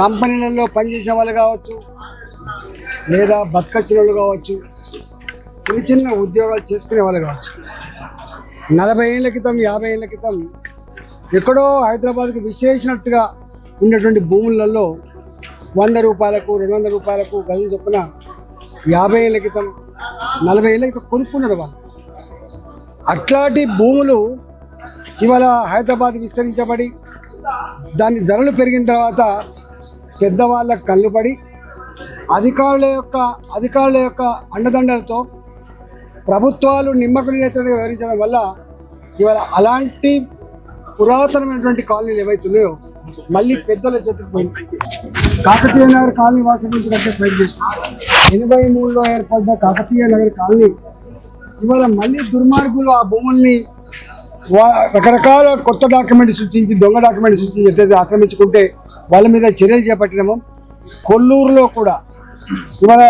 కంపెనీలలో పనిచేసిన వాళ్ళు కావచ్చు, లేదా బతకచ్చిన వాళ్ళు కావచ్చు, చిన్న చిన్న ఉద్యోగాలు చేసుకునే వాళ్ళు కావచ్చు. 40 ఏళ్ళ క్రితం 50 ఏళ్ళ క్రితం ఎక్కడో హైదరాబాద్కు విశేషినట్టుగా ఉన్నటువంటి భూములలో 100 రూపాయలకు 200 రూపాయలకు గజం చొప్పున 50 ఏళ్ళ క్రితం 40 ఏళ్ళ క్రితం కొనుక్కున్నారు వాళ్ళు. అట్లాంటి భూములు ఇవాళ హైదరాబాద్ విస్తరించబడి దాని ధరలు పెరిగిన తర్వాత పెద్దవాళ్ళ కళ్ళు పడి అధికారుల యొక్క అండదండలతో ప్రభుత్వాలు నిమ్మకునిగా వివరించడం వల్ల ఇవాళ అలాంటి పురాతనమైనటువంటి కాలనీలు ఏవైతున్నాయో మళ్ళీ పెద్దల చేతికి పోయింది. కాకతీయ నగర్ కాలనీ వాసించినట్టే ప్రయత్నిస్తారు. 83లో ఏర్పడ్డ కాకతీయ నగర్ కాలనీ ఇవాళ మళ్ళీ దుర్మార్గులు ఆ భూముల్ని రకరకాల కొత్త డాక్యుమెంట్ సృష్టించి, దొంగ డాక్యుమెంట్ సృష్టించి ఎట్లయితే ఆక్రమించుకుంటే వాళ్ళ మీద చర్యలు చేపట్టినామో, కొల్లూరులో కూడా ఇవాళ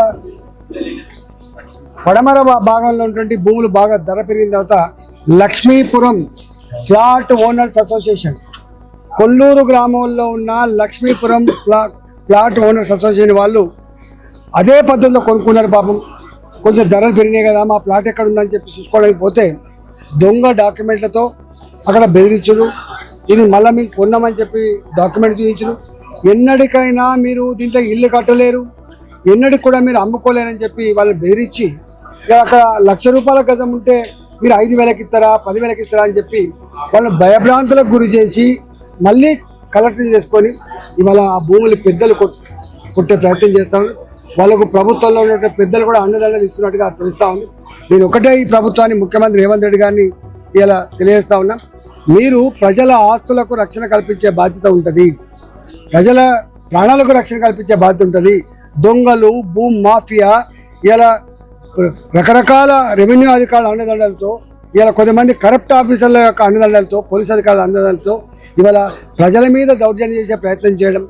పడమర భాగంలో ఉన్నటువంటి భూములు బాగా ధర పెరిగిన తర్వాత Lakshmipuram flat owners association, Kolluru గ్రామంలో ఉన్న లక్ష్మీపురం ఫ్లాట్ ఓనర్స్ అసోసియేషన్ వాళ్ళు అదే పద్ధతిలో కొనుక్కున్నారు. పాపం కొంచెం ధరలు పెరిగినాయి కదా, మా ప్లాట్ ఎక్కడ ఉందని చెప్పి చూసుకోవడానికి పోతే దొంగ డాక్యుమెంట్లతో అక్కడ బెదిరించుడు, ఇది మళ్ళీ మీకు కొన్నామని చెప్పి డాక్యుమెంట్ చూపించరు. ఎన్నటికైనా మీరు దీంట్లో ఇల్లు కట్టలేరు, ఎన్నటికి కూడా మీరు అమ్ముకోలేరని చెప్పి వాళ్ళు బెదిరించి అక్కడ ₹1,00,000 గజం ఉంటే మీరు 5,000కి ఇస్తారా 10,000కి ఇస్తారా అని చెప్పి వాళ్ళు భయభ్రాంతులకు గురి చేసి మళ్ళీ కలెక్షన్ చేసుకొని ఇవాళ ఆ భూములు పెద్దలు కొట్టే ప్రయత్నం చేస్తాను. వాళ్ళకు ప్రభుత్వంలో ఉన్న పెద్దలు కూడా అండదండలు ఇస్తున్నట్టుగా తెలుస్తూ ఉంది. నేను ఒకటే ఈ ప్రభుత్వాన్ని, ముఖ్యమంత్రి రేవంత్ రెడ్డి గారిని ఇలా తెలియజేస్తా ఉన్నా, మీరు ప్రజల ఆస్తులకు రక్షణ కల్పించే బాధ్యత ఉంటుంది, ప్రజల ప్రాణాలకు రక్షణ కల్పించే బాధ్యత ఉంటుంది. దొంగలు, భూమి మాఫియా ఇలా రకరకాల రెవెన్యూ అధికారుల అండదండలతో, ఇలా కొంతమంది కరప్ట్ ఆఫీసర్ల యొక్క అండదండలతో, పోలీస్ అధికారుల అండదండలతో ఇవాళ ప్రజల మీద దౌర్జన్యం చేసే ప్రయత్నం చేయడం,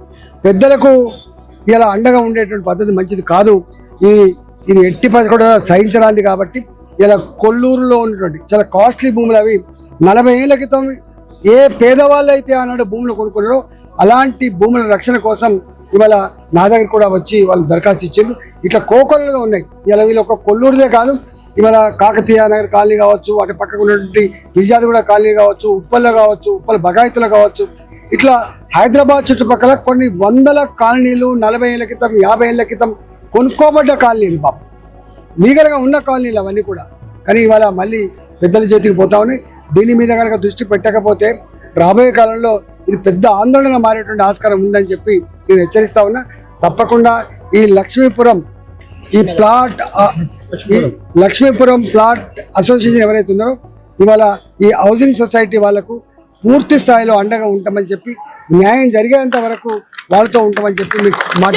పెద్దలకు ఇలా అండగా ఉండేటువంటి పద్ధతి మంచిది కాదు. ఇది ఎట్టి పరిస్థితి కూడా సహించరాంది. కాబట్టి ఇలా కొల్లూరులో ఉన్నటువంటి చాలా కాస్ట్లీ భూములు, అవి 40 ఏళ్ళ క్రితం ఏ పేదవాళ్ళు అయితే ఆనాడు భూములు కొనుక్కున్నారో అలాంటి భూముల రక్షణ కోసం ఇవాళ నా దగ్గర కూడా వచ్చి వాళ్ళు దరఖాస్తు ఇచ్చారు. ఇట్లా కోకొల్లలుగా ఉన్నాయి. ఇలా వీళ్ళు ఒక కొల్లూరుదే కాదు, ఇవాళ కాకతీయ నగర్ కాలనీ కావచ్చు, అటు పక్కకు ఉన్నటువంటి విజయాదిగూడ కాలనీ కావచ్చు, ఉప్పల్లో కావచ్చు, ఉప్పల్ బగాయతులు కావచ్చు, ఇట్లా హైదరాబాద్ చుట్టుపక్కల కొన్ని వందల కాలనీలు 40 ఏళ్ళ క్రితం 50 ఏళ్ళ క్రితం కొనుక్కోబడ్డ కాలనీలు, బాబు లీగల్గా ఉన్న కాలనీలు అవన్నీ కూడా. కానీ ఇవాళ మళ్ళీ పెద్దల చేతికి పోతా ఉన్నాయి. దీని మీద కనుక దృష్టి పెట్టకపోతే రాబోయే కాలంలో ఇది పెద్ద ఆందోళనగా మారేటువంటి ఆస్కారం ఉందని చెప్పి నేను హెచ్చరిస్తా ఉన్నా. తప్పకుండా ఈ లక్ష్మీపురం ఫ్లాట్ అసోసియేషన్ ఎవరైతే ఉన్నారో ఇవాళ ఈ హౌసింగ్ సొసైటీ వాళ్ళకు పూర్తి స్థాయిలో అండగా ఉంటామని చెప్పి, న్యాయం జరిగేంత వరకు వాళ్ళతో ఉంటామని చెప్పి మీకు మాట